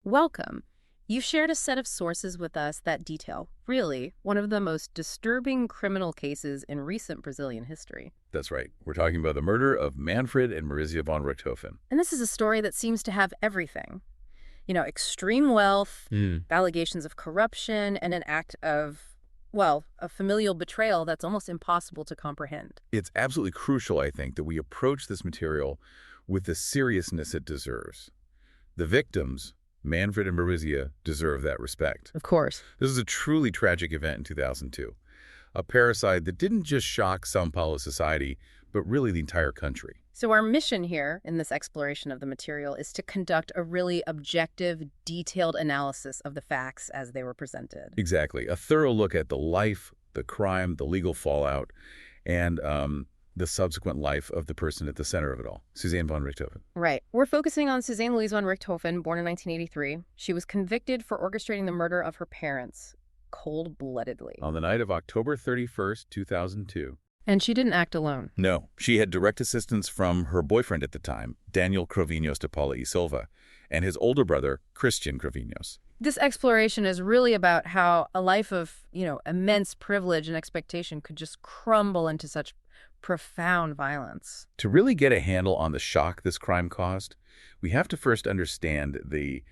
Welcome. You've shared a set of sources with us that detail, really, one of the most disturbing criminal cases in recent Brazilian history. That's right. We're talking about the murder of Manfred and Marizia von Richthofen. And this is a story that seems to have everything. Extreme wealth, allegations of corruption, and an act of, well, a familial betrayal that's almost impossible to comprehend. It's absolutely crucial, I think, that we approach this material with the seriousness it deserves. The victims, Manfred and Marizia, deserve that respect. Of course. This is a truly tragic event in 2002. A parricide that didn't just shock São Paulo society, but really the entire country. So our mission here in this exploration of the material is to conduct a really objective, detailed analysis of the facts as they were presented. Exactly. A thorough look at the life, the crime, the legal fallout, and the subsequent life of the person at the center of it all, Suzane von Richthofen. Right. We're focusing on Suzane Louise von Richthofen, born in 1983. She was convicted for orchestrating the murder of her parents, cold-bloodedly. On the night of October 31st, 2002. And she didn't act alone. No, she had direct assistance from her boyfriend at the time, Daniel Cravinhos de Paula e Silva, and his older brother, Christian Cravinhos. This exploration is really about how a life of, immense privilege and expectation could just crumble into such profound violence. To really get a handle on the shock this crime caused, we have to first understand the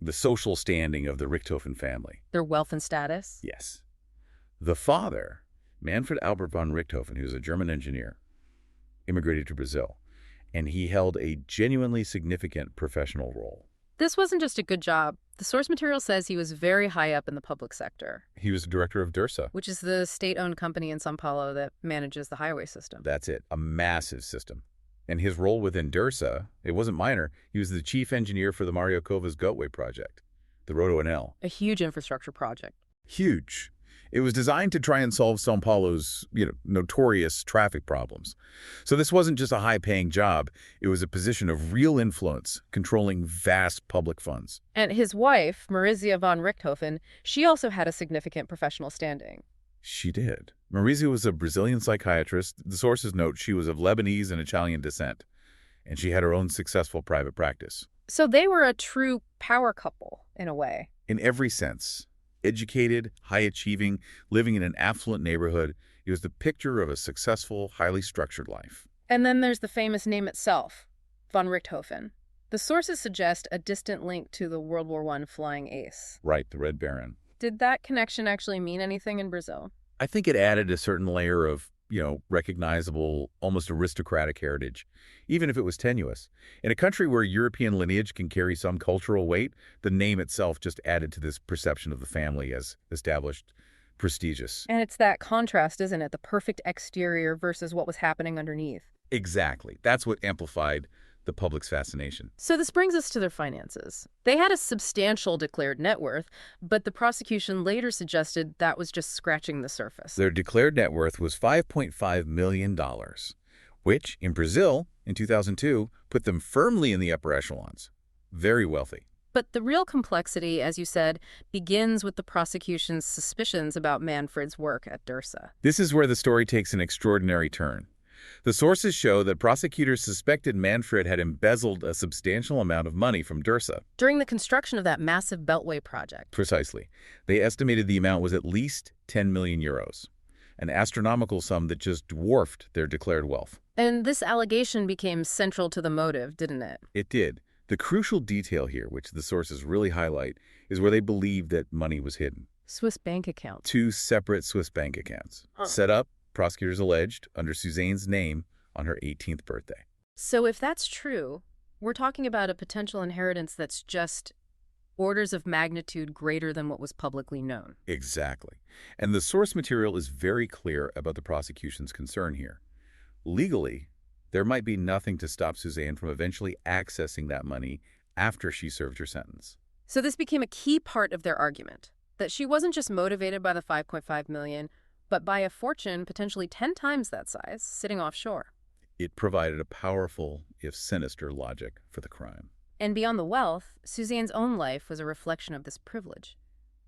social standing of the Richthofen family. Their wealth and status? Yes. The father, Manfred Albert von Richthofen, who's a German engineer, immigrated to Brazil, and he held a genuinely significant professional role. This wasn't just a good job. The source material says he was very high up in the public sector. He was the director of DIRSA. Which is the state-owned company in São Paulo that manages the highway system. That's it, a massive system. And his role within DIRSA, it wasn't minor. He was the chief engineer for the Mario Covas Goatway project, the Roto NL. A huge infrastructure project. Huge. It was designed to try and solve São Paulo's, notorious traffic problems. So this wasn't just a high-paying job. It was a position of real influence, controlling vast public funds. And his wife, Marizia von Richthofen, she also had a significant professional standing. She did. Marizia was a Brazilian psychiatrist. The sources note she was of Lebanese and Italian descent, and she had her own successful private practice. So they were a true power couple, in a way. In every sense. Educated, high-achieving, living in an affluent neighborhood, it was the picture of a successful, highly structured life. And then there's the famous name itself, von Richthofen. The sources suggest a distant link to the World War I flying ace. Right, the Red Baron. Did that connection actually mean anything in Brazil? I think it added a certain layer of, recognizable, almost aristocratic heritage, even if it was tenuous. In a country where European lineage can carry some cultural weight, the name itself just added to this perception of the family as established, prestigious. And it's that contrast, isn't it? The perfect exterior versus what was happening underneath. Exactly. That's what amplified the public's fascination. So this brings us to their finances. They had a substantial declared net worth, but the prosecution later suggested that was just scratching the surface. Their declared net worth was $5.5 million, which, in Brazil, in 2002, put them firmly in the upper echelons. Very wealthy. But the real complexity, as you said, begins with the prosecution's suspicions about Manfred's work at DIRSA. This is where the story takes an extraordinary turn. The sources show that prosecutors suspected Manfred had embezzled a substantial amount of money from DIRSA. During the construction of that massive Beltway project. Precisely. They estimated the amount was at least 10 million euros, an astronomical sum that just dwarfed their declared wealth. And this allegation became central to the motive, didn't it? It did. The crucial detail here, which the sources really highlight, is where they believe that money was hidden. Swiss bank accounts. 2 separate Swiss bank accounts. Set up, prosecutors alleged, under Suzane's name on her 18th birthday. So if that's true, we're talking about a potential inheritance that's just orders of magnitude greater than what was publicly known. Exactly. And the source material is very clear about the prosecution's concern here. Legally, there might be nothing to stop Suzane from eventually accessing that money after she served her sentence. So this became a key part of their argument, that she wasn't just motivated by the $5.5 million, but by a fortune potentially 10 times that size, sitting offshore. It provided a powerful, if sinister, logic for the crime. And beyond the wealth, Suzane's own life was a reflection of this privilege.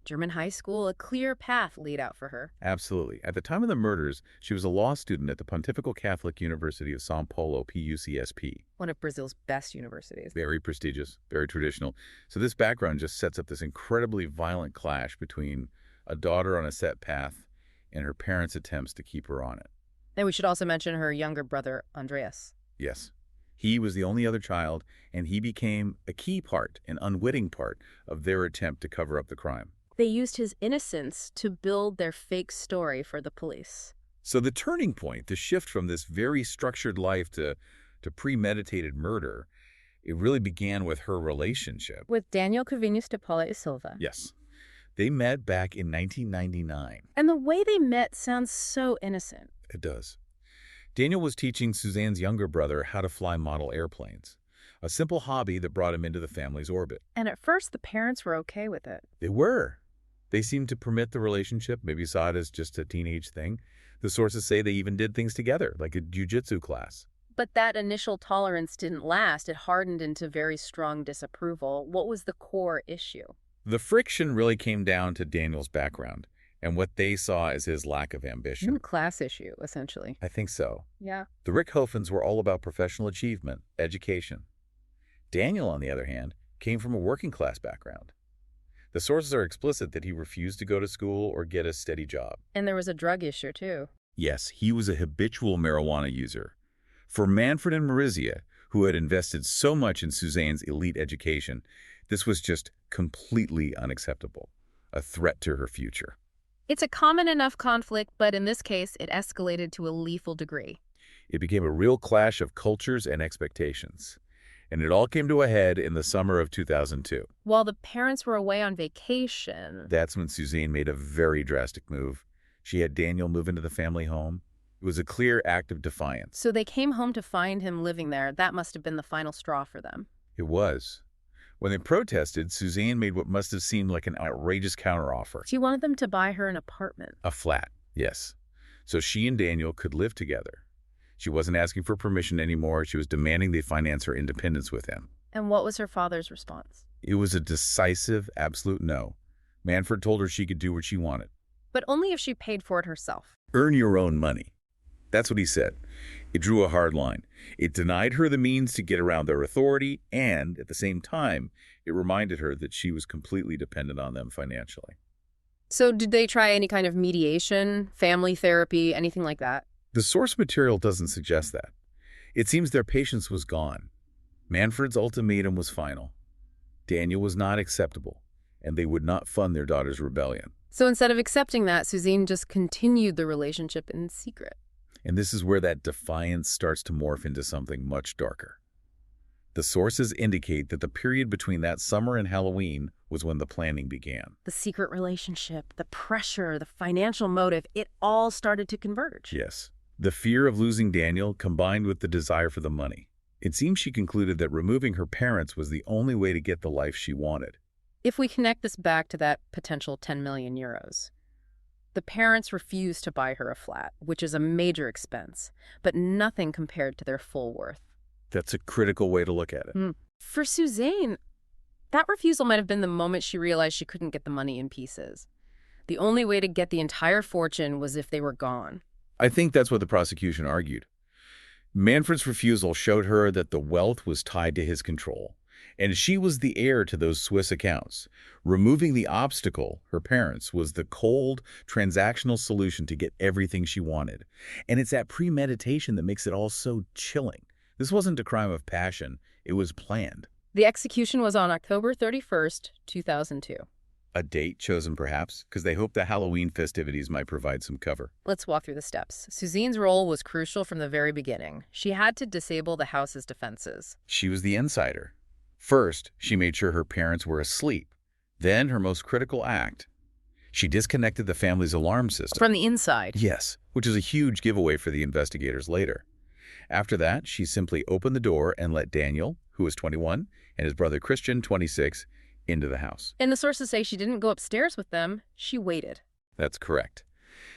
German high school, a clear path laid out for her. Absolutely. At the time of the murders, she was a law student at the Pontifical Catholic University of São Paulo, PUCSP. One of Brazil's best universities. Very prestigious, very traditional. So this background just sets up this incredibly violent clash between a daughter on a set path and her parents' attempts to keep her on it. And we should also mention her younger brother, Andreas. Yes. He was the only other child, and he became a key part, an unwitting part, of their attempt to cover up the crime. They used his innocence to build their fake story for the police. So the turning point, the shift from this very structured life to premeditated murder, it really began with her relationship. With Daniel Cravinhos de Paula e Silva. Yes. They met back in 1999. And the way they met sounds so innocent. It does. Daniel was teaching Suzane's younger brother how to fly model airplanes, a simple hobby that brought him into the family's orbit. And at first, the parents were okay with it. They were. They seemed to permit the relationship, maybe saw it as just a teenage thing. The sources say they even did things together, like a jiu-jitsu class. But that initial tolerance didn't last. It hardened into very strong disapproval. What was the core issue? The friction really came down to Daniel's background and what they saw as his lack of ambition. A class issue, essentially. I think so. Yeah. The Richthofens were all about professional achievement, education. Daniel, on the other hand, came from a working-class background. The sources are explicit that he refused to go to school or get a steady job. And there was a drug issue, too. Yes, he was a habitual marijuana user. For Manfred and Marizia, who had invested so much in Suzane's elite education, this was just completely unacceptable, a threat to her future. It's a common enough conflict, but in this case, it escalated to a lethal degree. It became a real clash of cultures and expectations. And it all came to a head in the summer of 2002. While the parents were away on vacation. That's when Suzane made a very drastic move. She had Daniel move into the family home. It was a clear act of defiance. So they came home to find him living there. That must have been the final straw for them. It was. When they protested, Suzane made what must have seemed like an outrageous counteroffer. She wanted them to buy her an apartment. A flat, yes. So she and Daniel could live together. She wasn't asking for permission anymore. She was demanding they finance her independence with him. And what was her father's response? It was a decisive, absolute no. Manfred told her she could do what she wanted. But only if she paid for it herself. Earn your own money. That's what he said. It drew a hard line. It denied her the means to get around their authority, and at the same time, it reminded her that she was completely dependent on them financially. So did they try any kind of mediation, family therapy, anything like that? The source material doesn't suggest that. It seems their patience was gone. Manfred's ultimatum was final. Daniel was not acceptable, and they would not fund their daughter's rebellion. So instead of accepting that, Suzane just continued the relationship in secret. And this is where that defiance starts to morph into something much darker. The sources indicate that the period between that summer and Halloween was when the planning began. The secret relationship, the pressure, the financial motive, it all started to converge. Yes. The fear of losing Daniel combined with the desire for the money. It seems she concluded that removing her parents was the only way to get the life she wanted. If we connect this back to that potential 10 million euros, the parents refused to buy her a flat, which is a major expense, but nothing compared to their full worth. That's a critical way to look at it. For Suzane, that refusal might have been the moment she realized she couldn't get the money in pieces. The only way to get the entire fortune was if they were gone. I think that's what the prosecution argued. Manfred's refusal showed her that the wealth was tied to his control, and she was the heir to those Swiss accounts. Removing the obstacle, her parents, was the cold, transactional solution to get everything she wanted. And it's that premeditation that makes it all so chilling. This wasn't a crime of passion. It was planned. The execution was on October 31st, 2002. A date chosen, perhaps, because they hoped the Halloween festivities might provide some cover. Let's walk through the steps. Suzane's role was crucial from the very beginning. She had to disable the house's defenses. She was the insider. First, she made sure her parents were asleep. Then, her most critical act, she disconnected the family's alarm system. From the inside? Yes, which is a huge giveaway for the investigators later. After that, she simply opened the door and let Daniel, who was 21, and his brother Christian, 26, into the house. And the sources say she didn't go upstairs with them. She waited. That's correct.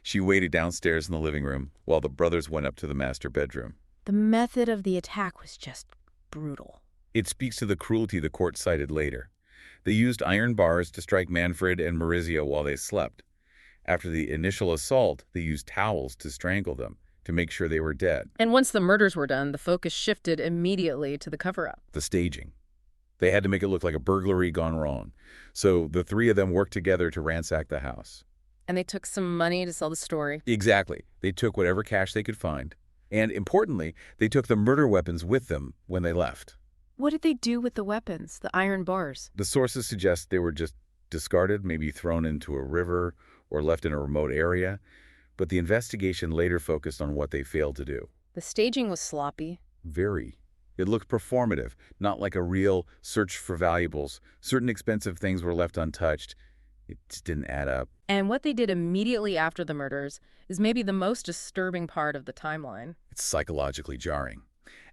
She waited downstairs in the living room while the brothers went up to the master bedroom. The method of the attack was just brutal. It speaks to the cruelty the court cited later. They used iron bars to strike Manfred and Maurizio while they slept. After the initial assault, they used towels to strangle them to make sure they were dead. And once the murders were done, the focus shifted immediately to the cover-up. The staging. They had to make it look like a burglary gone wrong. So the three of them worked together to ransack the house. And they took some money to sell the story. Exactly. They took whatever cash they could find. And importantly, they took the murder weapons with them when they left. What did they do with the weapons, the iron bars? The sources suggest they were just discarded, maybe thrown into a river or left in a remote area. But the investigation later focused on what they failed to do. The staging was sloppy. Very. It looked performative, not like a real search for valuables. Certain expensive things were left untouched. It just didn't add up. And what they did immediately after the murders is maybe the most disturbing part of the timeline. It's psychologically jarring.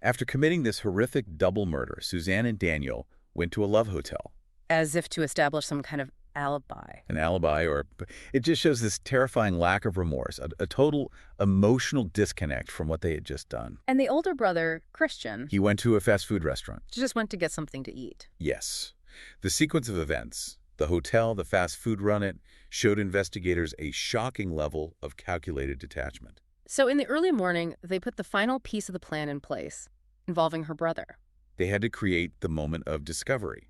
After committing this horrific double murder, Suzane and Daniel went to a love hotel. As if to establish some kind of alibi. An alibi, or it just shows this terrifying lack of remorse, a total emotional disconnect from what they had just done. And the older brother, Christian, He went to a fast food restaurant. just went to get something to eat. Yes. The sequence of events, the hotel, the fast food run-it, showed investigators a shocking level of calculated detachment. So in the early morning, they put the final piece of the plan in place, involving her brother. They had to create the moment of discovery.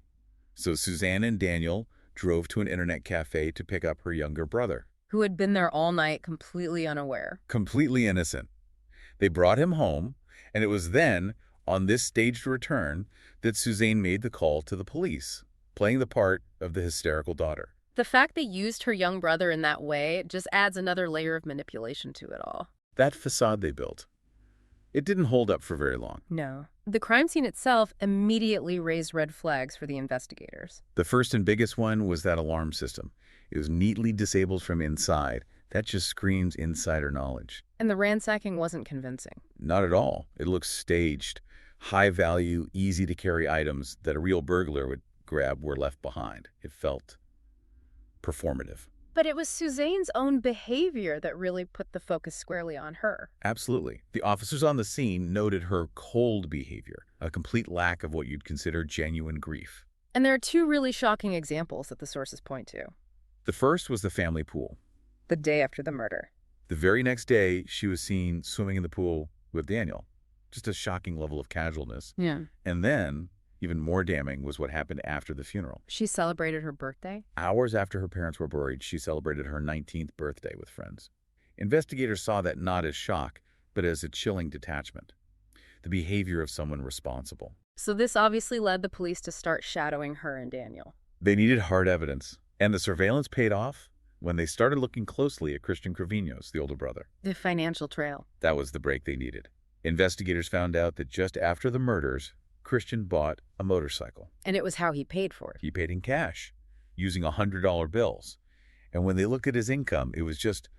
So Suzane and Daniel drove to an internet cafe to pick up her younger brother. Who had been there all night, completely unaware. Completely innocent. They brought him home, and it was then, on this staged return, that Suzane made the call to the police, playing the part of the hysterical daughter. The fact they used her young brother in that way just adds another layer of manipulation to it all. That facade they built, it didn't hold up for very long. No. The crime scene itself immediately raised red flags for the investigators. The first and biggest one was that alarm system. It was neatly disabled from inside. That just screams insider knowledge. And the ransacking wasn't convincing. Not at all. It looks staged. High value, easy to carry items that a real burglar would grab were left behind. It felt performative. But it was Suzane's own behavior that really put the focus squarely on her. Absolutely. The officers on the scene noted her cold behavior, a complete lack of what you'd consider genuine grief. And there are two really shocking examples that the sources point to. The first was the family pool. The day after the murder. The very next day, she was seen swimming in the pool with Daniel. Just a shocking level of casualness. Yeah. And then, even more damning, was what happened after the funeral. She celebrated her birthday? Hours after her parents were buried, she celebrated her 19th birthday with friends. Investigators saw that not as shock, but as a chilling detachment. The behavior of someone responsible. So this obviously led the police to start shadowing her and Daniel. They needed hard evidence, and the surveillance paid off when they started looking closely at Christian Cravinhos, the older brother. The financial trail. That was the break they needed. Investigators found out that just after the murders, Christian bought a motorcycle. And it was how he paid for it. He paid in cash, using $100 bills. And when they looked at his income, it was just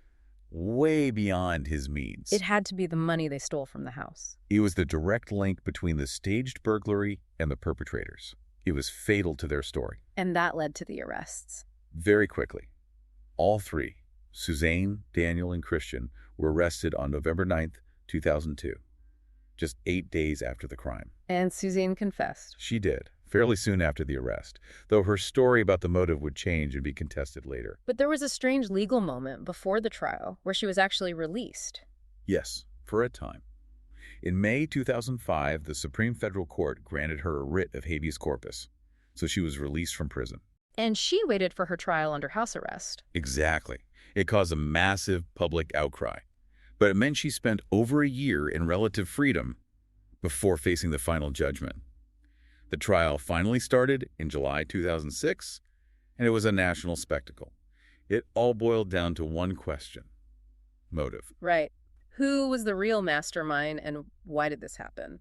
way beyond his means. It had to be the money they stole from the house. It was the direct link between the staged burglary and the perpetrators. It was fatal to their story. And that led to the arrests. Very quickly, all three, Suzane, Daniel, and Christian, were arrested on November 9th, 2002, just 8 days after the crime. And Suzane confessed. She did, fairly soon after the arrest, though her story about the motive would change and be contested later. But there was a strange legal moment before the trial where she was actually released. Yes, for a time. In May 2005, the Supreme Federal Court granted her a writ of habeas corpus, so she was released from prison. And she waited for her trial under house arrest. Exactly. It caused a massive public outcry. But it meant she spent over a year in relative freedom before facing the final judgment. The trial finally started in July 2006, and it was a national spectacle. It all boiled down to one question: motive. Right. Who was the real mastermind and why did this happen?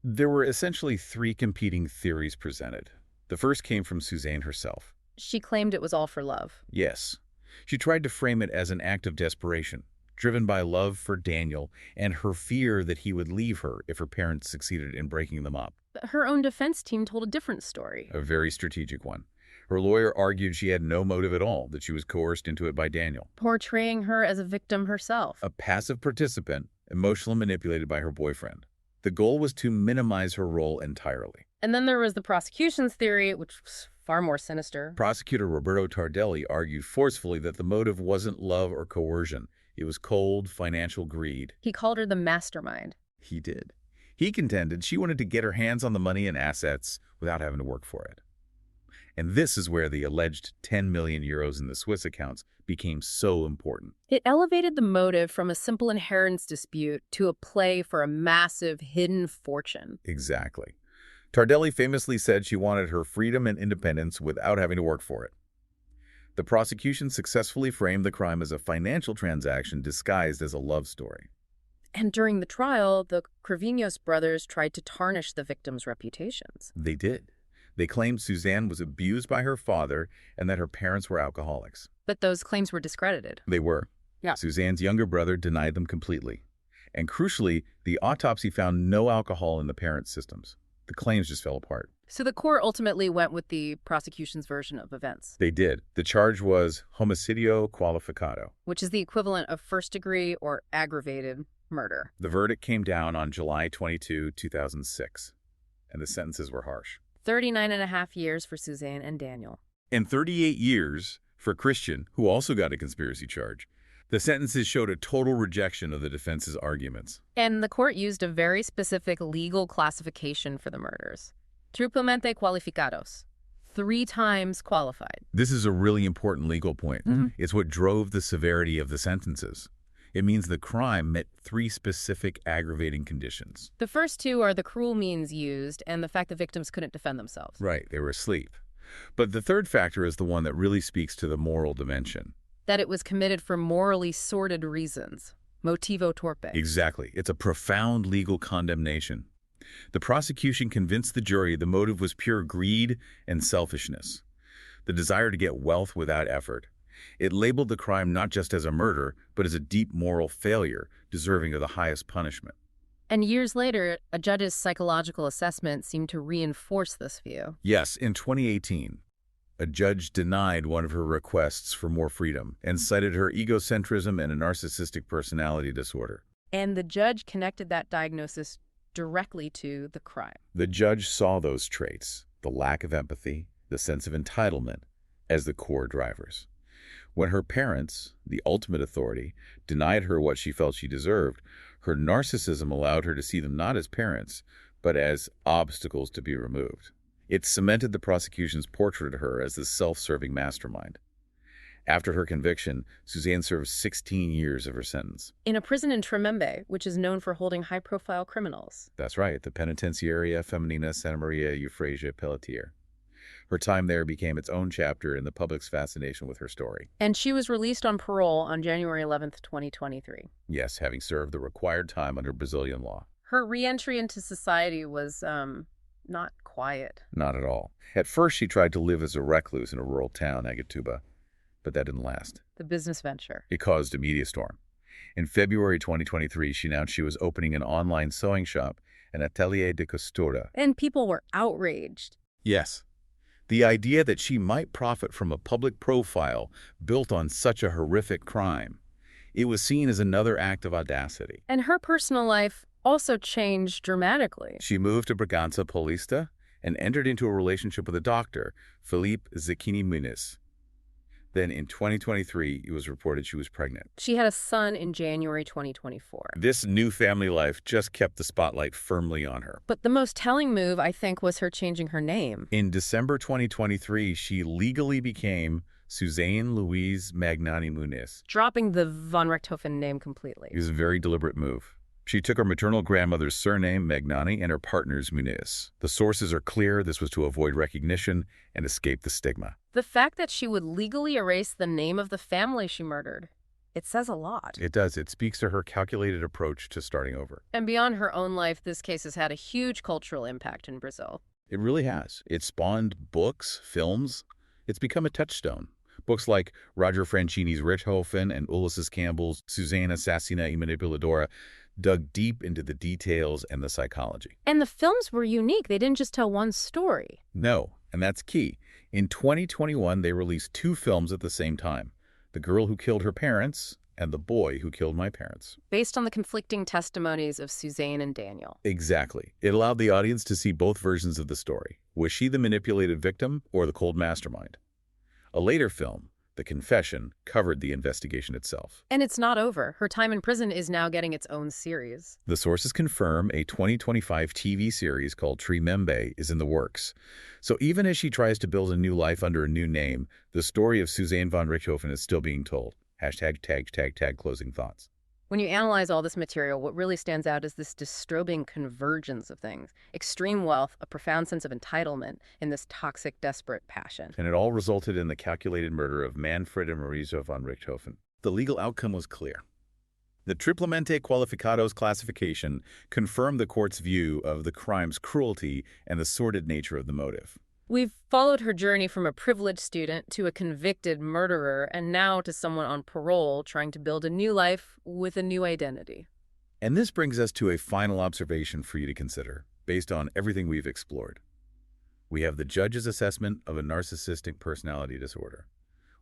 There were essentially three competing theories presented. The first came from Suzane herself. She claimed it was all for love. Yes. She tried to frame it as an act of desperation, driven by love for Daniel and her fear that he would leave her if her parents succeeded in breaking them up. But her own defense team told a different story. A very strategic one. Her lawyer argued she had no motive at all, that she was coerced into it by Daniel. Portraying her as a victim herself. A passive participant, emotionally manipulated by her boyfriend. The goal was to minimize her role entirely. And then there was the prosecution's theory, which was far more sinister. Prosecutor Roberto Tardelli argued forcefully that the motive wasn't love or coercion. It was cold, financial greed. He called her the mastermind. He did. He contended she wanted to get her hands on the money and assets without having to work for it. And this is where the alleged 10 million euros in the Swiss accounts became so important. It elevated the motive from a simple inheritance dispute to a play for a massive hidden fortune. Exactly. Tardelli famously said she wanted her freedom and independence without having to work for it. The prosecution successfully framed the crime as a financial transaction disguised as a love story. And during the trial, the Cravinhos brothers tried to tarnish the victims' reputations. They did. They claimed Suzane was abused by her father and that her parents were alcoholics. But those claims were discredited. They were. Yeah. Suzane's younger brother denied them completely. And crucially, the autopsy found no alcohol in the parents' systems. The claims just fell apart. So the court ultimately went with the prosecution's version of events. They did. The charge was homicidio qualificado, which is the equivalent of first-degree or aggravated murder. The verdict came down on July 22, 2006, and the sentences were harsh. 39.5 years for Suzane and Daniel. And 38 years for Christian, who also got a conspiracy charge. The sentences showed a total rejection of the defense's arguments. And the court used a very specific legal classification for the murders. Triplemente cualificados. 3 times qualified. This is a really important legal point. It's what drove the severity of the sentences. It means the crime met 3 specific aggravating conditions. The first 2 are the cruel means used and the fact the victims couldn't defend themselves. Right, they were asleep. But the third factor is the one that really speaks to the moral dimension. That it was committed for morally sordid reasons. Motivo torpe. Exactly. It's a profound legal condemnation. The prosecution convinced the jury the motive was pure greed and selfishness. The desire to get wealth without effort. It labeled the crime not just as a murder, but as a deep moral failure, deserving of the highest punishment. And years later, a judge's psychological assessment seemed to reinforce this view. Yes, in 2018, a judge denied one of her requests for more freedom and cited her egocentrism and a narcissistic personality disorder. And the judge connected that diagnosis directly to the crime. The judge saw those traits, the lack of empathy, the sense of entitlement, as the core drivers. When her parents, the ultimate authority, denied her what she felt she deserved, her narcissism allowed her to see them not as parents, but as obstacles to be removed. It cemented the prosecution's portrait of her as the self-serving mastermind. After her conviction, Suzane served 16 years of her sentence. In a prison in Tremembe, which is known for holding high-profile criminals. That's right, the Penitenciaria Femenina Santa Maria Eufrasia Pelletier. Her time there became its own chapter in the public's fascination with her story. And she was released on parole on January 11th, 2023. Yes, having served the required time under Brazilian law. Her re-entry into society was, not quiet. Not at all. At first, she tried to live as a recluse in a rural town, Agatuba, but that didn't last. The business venture. It caused a media storm. In February 2023, she announced she was opening an online sewing shop, an atelier de costura. And people were outraged. Yes. The idea that she might profit from a public profile built on such a horrific crime. It was seen as another act of audacity. And her personal life also changed dramatically. She moved to Bragança Paulista and entered into a relationship with a doctor, Felipe Zecchini Muniz. Then in 2023, it was reported she was pregnant. She had a son in January 2024. This new family life just kept the spotlight firmly on her. But the most telling move, I think, was her changing her name. In December 2023, she legally became Suzane Louise Magnani Muniz. Dropping the von Richthofen name completely. It was a very deliberate move. She took her maternal grandmother's surname, Magnani, and her partner's Muniz. The sources are clear. This was to avoid recognition and escape the stigma. The fact that she would legally erase the name of the family she murdered, it says a lot. It does. It speaks to her calculated approach to starting over. And beyond her own life, this case has had a huge cultural impact in Brazil. It really has. It spawned books, films. It's become a touchstone. Books like Roger Franchini's Richthofen and Ulysses Campbell's Suzane Assassina y Manipuladora dug deep into the details and the psychology. And the films were unique. They didn't just tell one story. No, and that's key. In 2021, they released 2 films at the same time. The Girl Who Killed Her Parents and the boy who killed my parents. Based on the conflicting testimonies of Suzane and Daniel. Exactly. It allowed the audience to see both versions of the story. Was she the manipulated victim or the cold mastermind? A later film, The Confession, covered the investigation itself. And it's not over. Her time in prison is now getting its own series. The sources confirm a 2025 TV series called Tremembe is in the works. So even as she tries to build a new life under a new name, the story of Suzane von Richthofen is still being told. #tag closing thoughts. When you analyze all this material, what really stands out is this disturbing convergence of things. Extreme wealth, a profound sense of entitlement, and this toxic, desperate passion. And it all resulted in the calculated murder of Manfred and Marisa von Richthofen. The legal outcome was clear. The Triplemente Qualificados classification confirmed the court's view of the crime's cruelty and the sordid nature of the motive. We've followed her journey from a privileged student to a convicted murderer and now to someone on parole trying to build a new life with a new identity. And this brings us to a final observation for you to consider, based on everything we've explored. We have the judge's assessment of a narcissistic personality disorder.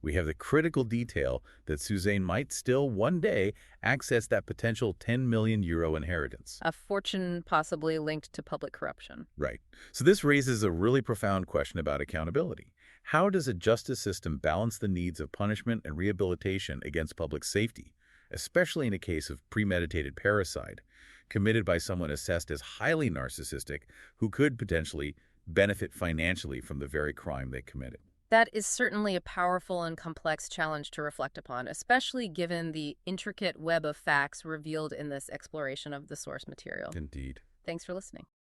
We have the critical detail that Suzane might still one day access that potential €10 million inheritance. A fortune possibly linked to public corruption. Right. So this raises a really profound question about accountability. How does a justice system balance the needs of punishment and rehabilitation against public safety, especially in a case of premeditated parricide, committed by someone assessed as highly narcissistic who could potentially benefit financially from the very crime they committed? That is certainly a powerful and complex challenge to reflect upon, especially given the intricate web of facts revealed in this exploration of the source material. Indeed. Thanks for listening.